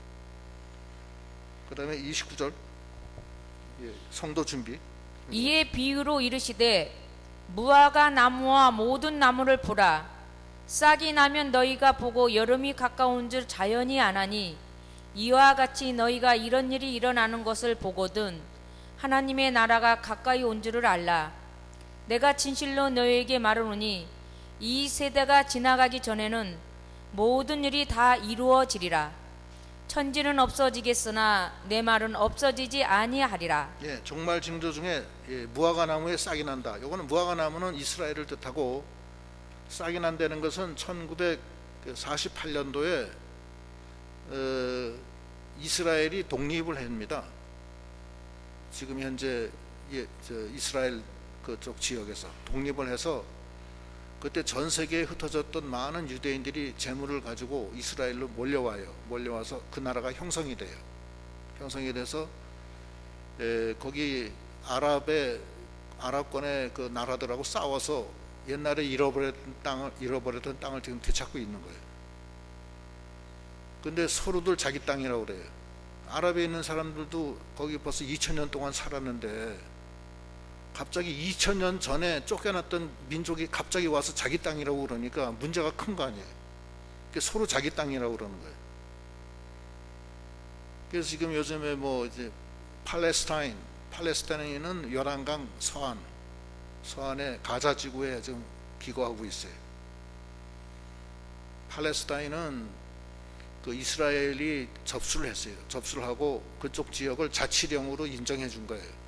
그 다음에 29절, 성도 준비. 이에 비유로 이르시되 무화과 나무와 모든 나무를 보라. 싹이 나면 너희가 보고 여름이 가까운 줄 자연히 아나니 이와 같이 너희가 이런 일이 일어나는 것을 보거든 하나님의 나라가 가까이 온 줄을 알라. 내가 진실로 너희에게 말하노니 이 세대가 지나가기 전에는 모든 일이 다 이루어지리라. 천지는 없어지겠으나 내 말은 없어지지 아니하리라. 종말 징조 중에 무화과 나무에 싹이 난다. 이거는 무화과 나무는 이스라엘을 뜻하고 싹이 난다는 것은 1948년도에 이스라엘이 독립을 합니다. 지금 현재 이스라엘 그쪽 지역에서 독립을 해서 그때 전 세계에 흩어졌던 많은 유대인들이 재물을 가지고 이스라엘로 몰려와서 그 나라가 형성이 돼요. 형성이 돼서 거기 아랍권의 그 나라들하고 싸워서 옛날에 잃어버렸던 땅을 지금 되찾고 있는 거예요. 근데 서로들 자기 땅이라고 그래요. 아랍에 있는 사람들도 거기 벌써 2000년 동안 살았는데 갑자기 2000년 전에 쫓겨났던 민족이 갑자기 와서 자기 땅이라고 그러니까 문제가 큰 거 아니에요. 서로 자기 땅이라고 그러는 거예요. 그래서 지금 요즘에 이제 팔레스타인은 요란강 서안의 가자 지구에 지금 기거하고 있어요. 팔레스타인은 그 이스라엘이 접수를 했어요. 접수를 하고 그쪽 지역을 자치령으로 인정해 준 거예요.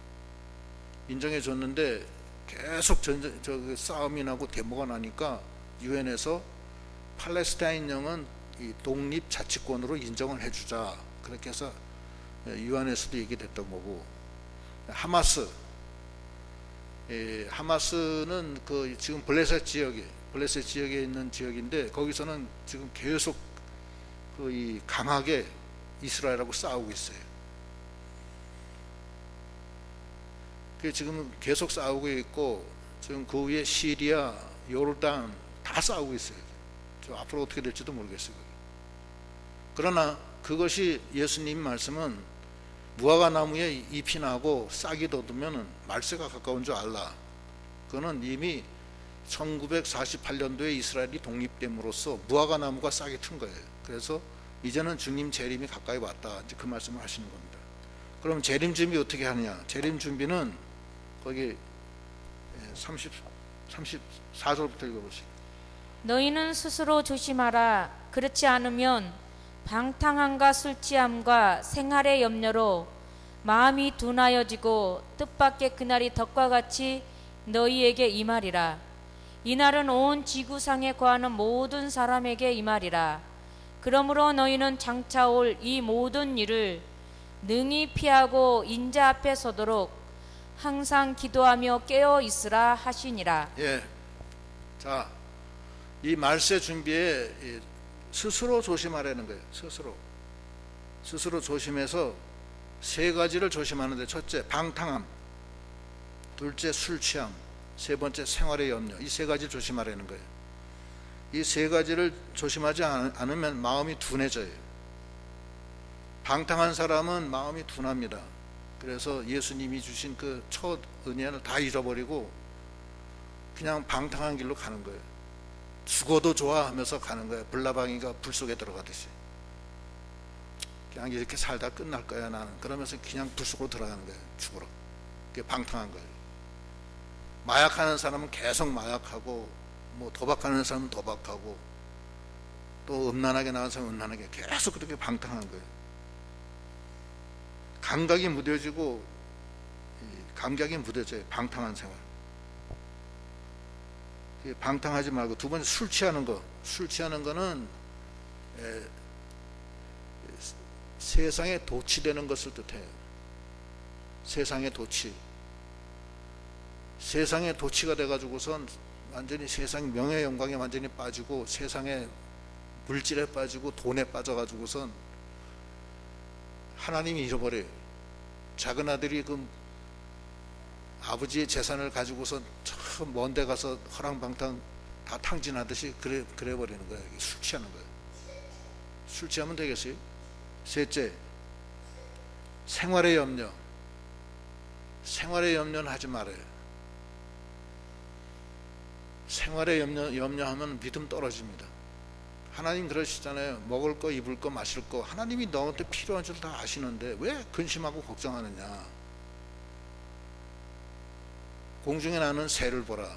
인정해 줬는데 계속 싸움이 나고 데모가 나니까 유엔에서 팔레스타인령은 이 독립 자치권으로 인정을 해주자. 그렇게 해서 유엔에서도 얘기됐던 거고, 하마스는 그 지금 블레셋 지역에 있는 지역인데 거기서는 지금 계속 이 강하게 이스라엘하고 싸우고 있어요. 그 지금 계속 싸우고 있고 지금 그 위에 시리아, 요르단 다 싸우고 있어요. 앞으로 어떻게 될지도 모르겠어요. 그러나 그것이 예수님 말씀은 무화과 나무에 잎이 나고 싹이 돋으면 말세가 가까운 줄 알라. 그거는 이미 1948년도에 이스라엘이 독립됨으로써 무화과 나무가 싹이 튼 거예요. 그래서 이제는 주님 재림이 가까이 왔다. 이제 그 말씀을 하시는 겁니다. 그럼 재림 준비 어떻게 하느냐? 재림 준비는 거기 34절부터 읽어보시죠. 너희는 스스로 조심하라. 그렇지 않으면 방탕함과 술취함과 생활의 염려로 마음이 둔하여지고 뜻밖의 그날이 덕과 같이 너희에게 임하리라. 이날은 온 지구상에 거하는 모든 사람에게 임하리라. 그러므로 너희는 장차 올 이 모든 일을 능히 피하고 인자 앞에 서도록 항상 기도하며 깨어 있으라 하시니라. 자, 이 말세 준비에 스스로 조심하라는 거예요. 스스로 조심해서 세 가지를 조심하는데, 첫째 방탕함, 둘째 술 취함, 세 번째 생활의 염려. 이 세 가지 조심하라는 거예요. 이 세 가지를 조심하지 않으면 마음이 둔해져요. 방탕한 사람은 마음이 둔합니다. 그래서 예수님이 주신 그 첫 은혜를 다 잃어버리고 그냥 방탕한 길로 가는 거예요. 죽어도 좋아 하면서 가는 거예요. 불나방이가 불 속에 들어가듯이. 그냥 이렇게 살다 끝날 거야 나는. 그러면서 그냥 불 속으로 들어가는 거예요. 죽으러. 그게 방탕한 거예요. 마약하는 사람은 계속 마약하고, 도박하는 사람은 도박하고, 또 음란하게 나간 사람은 음란하게, 계속 그렇게 방탕한 거예요. 감각이 무뎌져요. 방탕한 생활. 방탕하지 말고, 두 번째 술 취하는 거. 술 취하는 거는 세상에 도취되는 것을 뜻해요. 세상에 도취. 세상에 도취가 돼가지고선 완전히 세상 명예 영광에 완전히 빠지고, 세상에 물질에 빠지고 돈에 빠져가지고선 하나님이 잃어버려요. 작은 아들이 그 아버지의 재산을 가지고서 저 먼 데 가서 허랑방탕 다 탕진하듯이 그래 버리는 거예요. 술 취하는 거예요. 술 취하면 되겠어요? 셋째, 생활의 염려. 생활의 염려는 하지 말아요. 생활의 염려하면 믿음 떨어집니다. 하나님 그러시잖아요. 먹을 거, 입을 거, 마실 거 하나님이 너한테 필요한 줄 다 아시는데 왜 근심하고 걱정하느냐. 공중에 나는 새를 보라.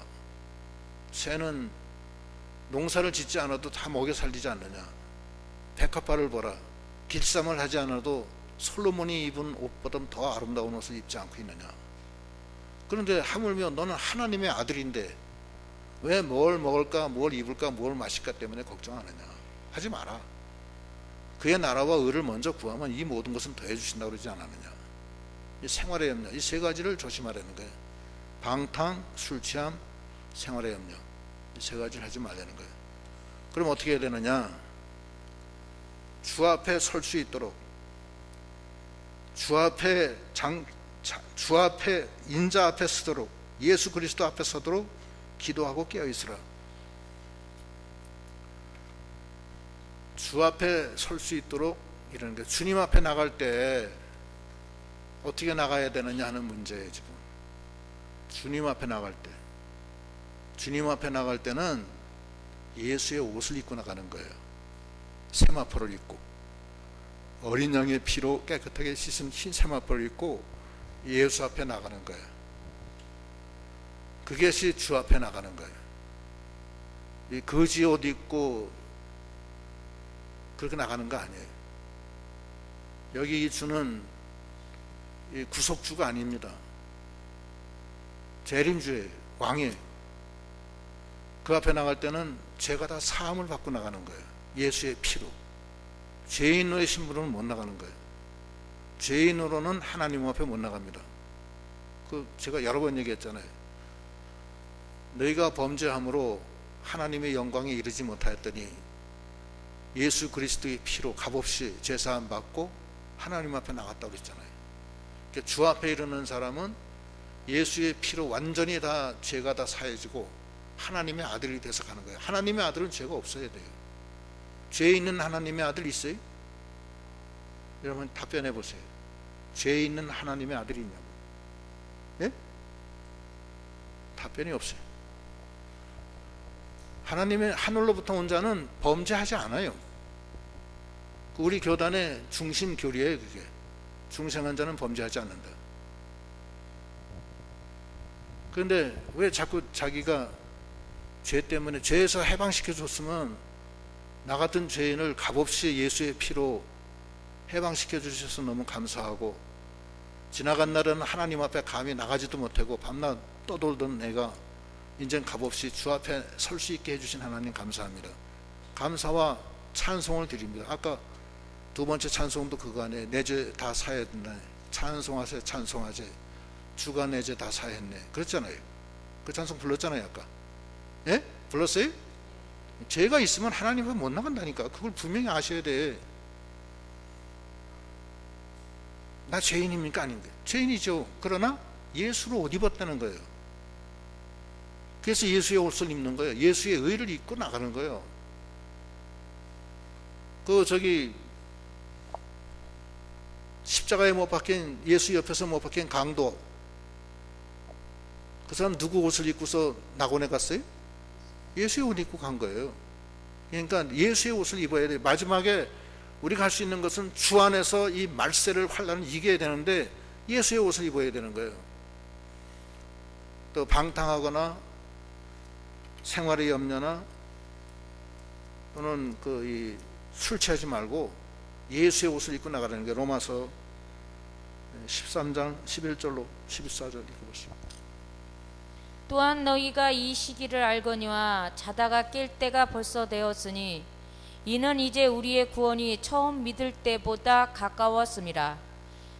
새는 농사를 짓지 않아도 다 먹여 살리지 않느냐. 백합화를 보라. 길쌈을 하지 않아도 솔로몬이 입은 옷보다 더 아름다운 옷을 입지 않고 있느냐. 그런데 하물며 너는 하나님의 아들인데 왜 뭘 먹을까, 뭘 입을까, 뭘 마실까 때문에 걱정하느냐. 하지 마라. 그의 나라와 의를 먼저 구하면 이 모든 것은 더해 주신다고 그러지 않았느냐. 이 생활의 염려, 이 세 가지를 조심하라는 거예요. 방탕, 술 취함, 생활의 염려, 이 세 가지를 하지 말라는 거예요. 그럼 어떻게 해야 되느냐. 주 앞에 설 수 있도록, 주 앞에 인자 앞에 서도록, 예수 그리스도 앞에 서도록 기도하고 깨어 있으라. 주 앞에 설 수 있도록 이러는 게, 주님 앞에 나갈 때 어떻게 나가야 되느냐 하는 문제예요. 지금 주님 앞에 나갈 때는 예수의 옷을 입고 나가는 거예요. 세마포를 입고, 어린 양의 피로 깨끗하게 씻은 흰 세마포를 입고 예수 앞에 나가는 거예요. 그것이 주 앞에 나가는 거예요. 이 거지 옷 입고 그렇게 나가는 거 아니에요. 여기 이 주는 이 구속주가 아닙니다. 재림주예요. 왕이에요. 그 앞에 나갈 때는 죄가 다 사함을 받고 나가는 거예요. 예수의 피로. 죄인으로의 신분으로는 못 나가는 거예요. 죄인으로는 하나님 앞에 못 나갑니다. 그 제가 여러 번 얘기했잖아요. 너희가 범죄함으로 하나님의 영광에 이르지 못하였더니 예수 그리스도의 피로 값없이 죄사함 받고 하나님 앞에 나갔다고 그랬잖아요. 그러니까 주 앞에 이르는 사람은 예수의 피로 완전히 다 죄가 다 사해지고 하나님의 아들이 돼서 가는 거예요. 하나님의 아들은 죄가 없어야 돼요. 죄 있는 하나님의 아들 있어요? 여러분 답변해 보세요. 죄 있는 하나님의 아들이 있냐고. 예? 답변이 없어요. 하나님의 하늘로부터 온 자는 범죄하지 않아요. 우리 교단의 중심 교리예요. 그게 중생한 자는 범죄하지 않는다. 그런데 왜 자꾸 자기가 죄 때문에, 죄에서 해방시켜 줬으면 나 같은 죄인을 값없이 예수의 피로 해방시켜 주셔서 너무 감사하고, 지나간 날은 하나님 앞에 감히 나가지도 못하고 밤낮 떠돌던 내가 이젠 값없이 주 앞에 설 수 있게 해주신 하나님 감사합니다. 감사와 찬송을 드립니다. 아까 두 번째 찬송도 그거 아니에요. 내 죄 다 사했네. 찬송하세 찬송하세. 주가 내 죄 다 사했네. 그랬잖아요. 그 찬송 불렀잖아요. 아까. 예? 불렀어요? 죄가 있으면 하나님 앞에 못 나간다니까. 그걸 분명히 아셔야 돼. 나 죄인입니까? 아닌데. 죄인이죠. 그러나 예수로 옷 입었다는 거예요. 그래서 예수의 옷을 입는 거예요. 예수의 의를 입고 나가는 거예요. 십자가에 못 박힌, 예수 옆에서 못 박힌 강도, 그 사람 누구 옷을 입고서 낙원에 갔어요? 예수의 옷 입고 간 거예요. 그러니까 예수의 옷을 입어야 돼요. 마지막에 우리가 할 수 있는 것은 주 안에서 이 말세를 환란을 이겨야 되는데 예수의 옷을 입어야 되는 거예요. 또 방탕하거나 생활의 염려나 또는 술 취하지 말고 예수의 옷을 입고 나가라는 게 로마서 13장 11절로 14절 읽어보시죠. 또한 너희가 이 시기를 알거니와 자다가 깰 때가 벌써 되었으니 이는 이제 우리의 구원이 처음 믿을 때보다 가까웠음이라.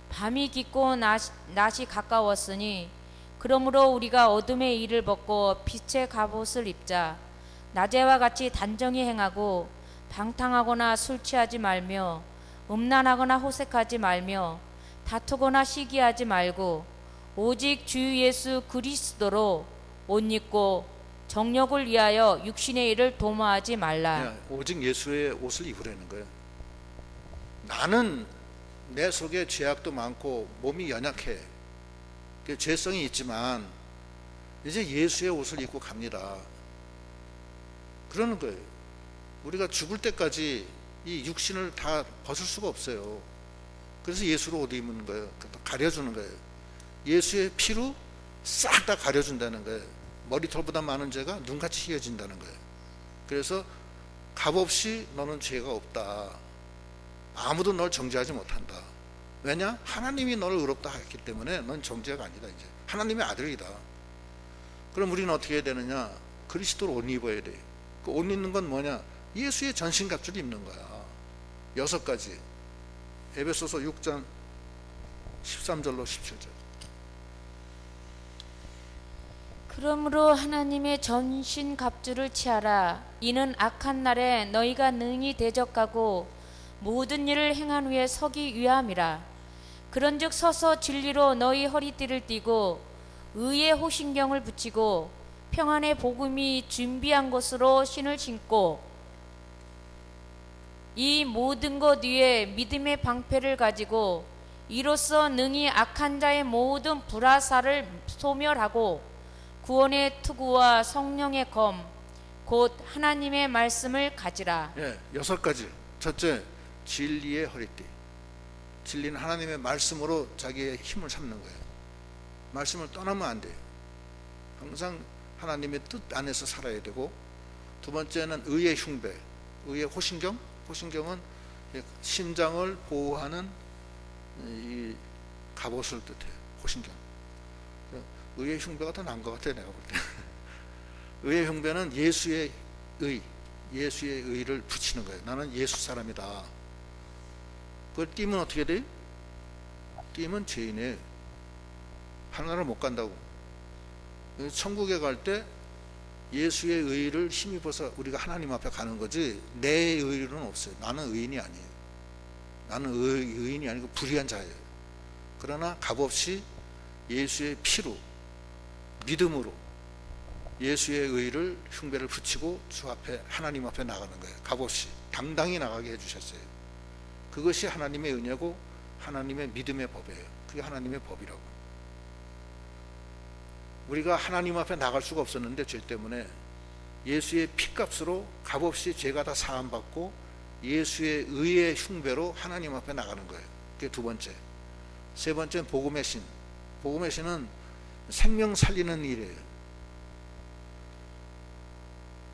밤이 깊고 낮이 가까웠으니 그러므로 우리가 어둠의 일을 벗고 빛의 갑옷을 입자. 낮에와 같이 단정히 행하고 방탕하거나 술 취하지 말며 음란하거나 호색하지 말며 다투거나 시기하지 말고 오직 주 예수 그리스도로 옷 입고 정욕을 위하여 육신의 일을 도모하지 말라. 야, 오직 예수의 옷을 입으라는 거예요. 나는 내 속에 죄악도 많고 몸이 연약해. 죄성이 있지만 이제 예수의 옷을 입고 갑니다. 그러는 거예요. 우리가 죽을 때까지 이 육신을 다 벗을 수가 없어요. 그래서 예수로 옷 입는 거예요. 가려주는 거예요. 예수의 피로 싹 다 가려준다는 거예요. 머리털보다 많은 죄가 눈같이 희어진다는 거예요. 그래서 값없이 너는 죄가 없다. 아무도 널 정죄하지 못한다. 왜냐? 하나님이 너를 의롭다 했기 때문에 넌 정죄가 아니다. 이제 하나님의 아들이다. 그럼 우리는 어떻게 해야 되느냐? 그리스도로 옷 입어야 돼. 그 옷 입는 건 뭐냐? 예수의 전신갑주를 입는 거야. 6가지. 에베소서 6장 13절로 17절. 그러므로 하나님의 전신 갑주를 취하라. 이는 악한 날에 너희가 능히 대적하고 모든 일을 행한 후에 서기 위함이라. 그런즉 서서 진리로 너희 허리띠를 띠고 의의 호신경을 붙이고 평안의 복음이 준비한 것으로 신을 신고 이 모든 것 위에 믿음의 방패를 가지고 이로써 능히 악한 자의 모든 불화살을 소멸하고 구원의 투구와 성령의 검 곧 하나님의 말씀을 가지라. 6가지. 첫째, 진리의 허리띠. 진리는 하나님의 말씀으로 자기의 힘을 삼는 거예요. 말씀을 떠나면 안 돼요. 항상 하나님의 뜻 안에서 살아야 되고, 두 번째는 의의 흉배, 의의 호신경. 호신경은 심장을 보호하는 이 갑옷을 뜻해요. 호신경. 의의 흉배가 더 나은 것 같아요, 내가 볼 때. 의의 흉배는 예수의 의를 붙이는 거예요. 나는 예수 사람이다. 그걸 띠면 어떻게 돼요? 띠면 죄인에 하나를 못 간다고. 천국에 갈 때 예수의 의를 힘입어서 우리가 하나님 앞에 가는 거지, 내 의는 없어요. 나는 의인이 아니에요. 나는 의인이 아니고 불의한 자예요. 그러나 값없이 예수의 피로, 믿음으로 예수의 의를 흉배를 붙이고 주 앞에, 하나님 앞에 나가는 거예요. 값없이 당당히 나가게 해주셨어요. 그것이 하나님의 은혜고 하나님의 믿음의 법이에요. 그게 하나님의 법이라고. 우리가 하나님 앞에 나갈 수가 없었는데 죄 때문에 예수의 피값으로 값없이 죄가 다 사함받고 예수의 의의 흉배로 하나님 앞에 나가는 거예요. 그게 두 번째. 세 번째는 복음의 신. 복음의 신은 생명 살리는 일이에요.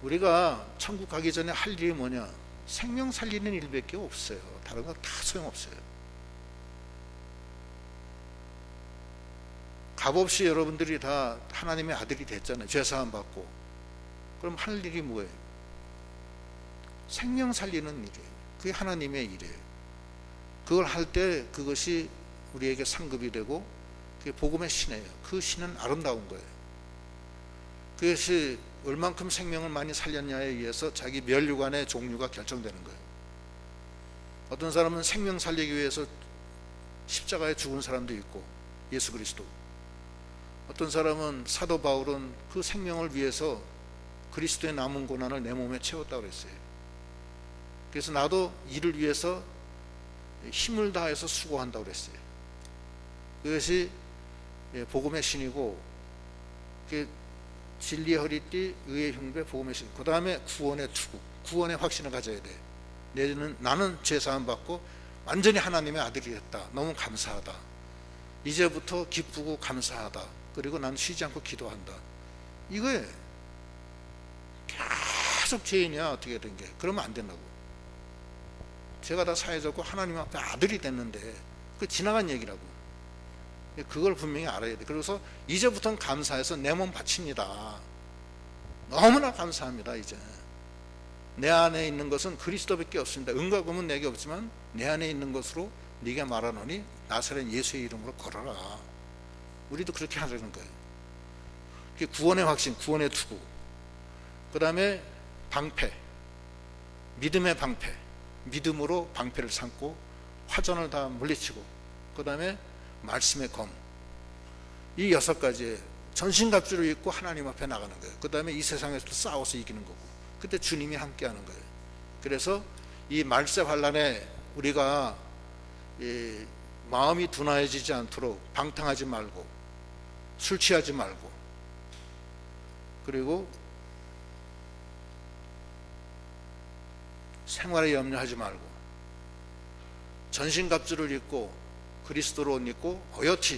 우리가 천국 가기 전에 할 일이 뭐냐? 생명 살리는 일밖에 없어요. 다른 거 다 소용없어요. 값없이 여러분들이 다 하나님의 아들이 됐잖아요. 죄사함 받고. 그럼 할 일이 뭐예요? 생명 살리는 일이에요. 그게 하나님의 일이에요. 그걸 할 때 그것이 우리에게 상급이 되고 그게 복음의 신이에요. 그 신은 아름다운 거예요. 그것이 얼만큼 생명을 많이 살렸냐에 의해서 자기 면류관의 종류가 결정되는 거예요. 어떤 사람은 생명 살리기 위해서 십자가에 죽은 사람도 있고, 예수 그리스도. 어떤 사람은 사도 바울은 그 생명을 위해서 그리스도의 남은 고난을 내 몸에 채웠다고 그랬어요. 그래서 나도 이를 위해서 힘을 다해서 수고한다고 그랬어요. 그것이 복음의 신이고, 진리의 허리띠, 의의 흉배, 복음의 신. 그 다음에 구원의 투구, 구원의 확신을 가져야 돼. 나는 죄사함 받고 완전히 하나님의 아들이 됐다. 너무 감사하다. 이제부터 기쁘고 감사하다. 그리고 난 쉬지 않고 기도한다. 이거에 계속 죄인이야. 어떻게 된 게. 그러면 안 된다고. 죄가 다 사해졌고 하나님 앞에 아들이 됐는데 그 지나간 얘기라고. 그걸 분명히 알아야 돼. 그래서 이제부터는 감사해서 내 몸 바칩니다. 너무나 감사합니다. 이제 내 안에 있는 것은 그리스도밖에 없습니다. 은과 금은 내게 없지만 내 안에 있는 것으로 네가 말하노니 나사렛 예수의 이름으로 걸어라. 우리도 그렇게 하려는 거예요. 그게 구원의 확신, 구원의 투구. 그 다음에 방패, 믿음의 방패, 믿음으로 방패를 삼고 화전을 다 물리치고, 그 다음에 말씀의 검. 이 6가지의 전신갑주를 입고 하나님 앞에 나가는 거예요. 그 다음에 이 세상에서 싸워서 이기는 거고, 그때 주님이 함께 하는 거예요. 그래서 이 말세 환란에 우리가 마음이 둔하여지지 않도록 방탕하지 말고, 술 취하지 말고, 그리고 생활에 염려하지 말고, 전신갑주를 입고 그리스도로 옷 입고 어여치